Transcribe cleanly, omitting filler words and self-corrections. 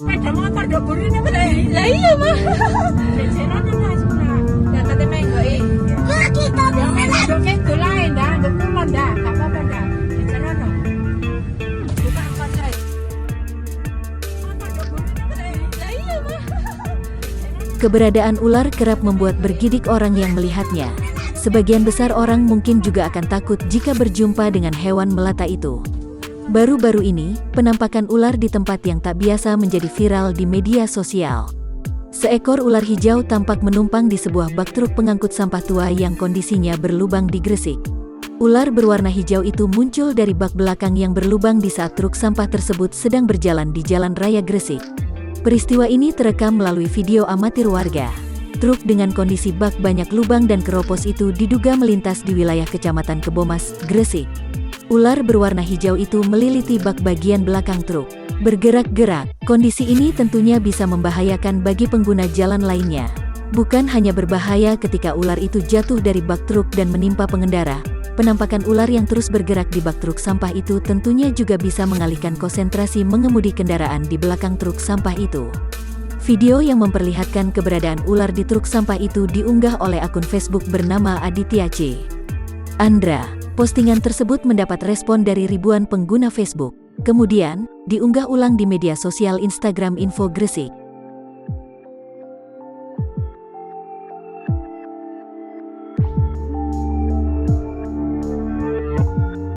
Sepeda motor do burine lah iya mah. Bensinane lah sudah. Ya tadi menggoi. Kita do kendo lain dah, do kulon dah, gak apa-apa dah. Bensinane. Bukan konser. Motor do burine lah iya mah. Keberadaan ular kerap membuat bergidik orang yang melihatnya. Sebagian besar orang mungkin juga akan takut jika berjumpa dengan hewan melata itu. Baru-baru ini, penampakan ular di tempat yang tak biasa menjadi viral di media sosial. Seekor ular hijau tampak menumpang di sebuah bak truk pengangkut sampah tua yang kondisinya berlubang di Gresik. Ular berwarna hijau itu muncul dari bak belakang yang berlubang di saat truk sampah tersebut sedang berjalan di Jalan Raya Gresik. Peristiwa ini terekam melalui video amatir warga. Truk dengan kondisi bak banyak lubang dan keropos itu diduga melintas di wilayah Kecamatan Kebomas, Gresik. Ular berwarna hijau itu meliliti bak bagian belakang truk. Bergerak-gerak, kondisi ini tentunya bisa membahayakan bagi pengguna jalan lainnya. Bukan hanya berbahaya ketika ular itu jatuh dari bak truk dan menimpa pengendara, penampakan ular yang terus bergerak di bak truk sampah itu tentunya juga bisa mengalihkan konsentrasi mengemudi kendaraan di belakang truk sampah itu. Video yang memperlihatkan keberadaan ular di truk sampah itu diunggah oleh akun Facebook bernama Aditya C. Andra. Postingan tersebut mendapat respon dari ribuan pengguna Facebook. Kemudian, diunggah ulang di media sosial Instagram Info Gresik.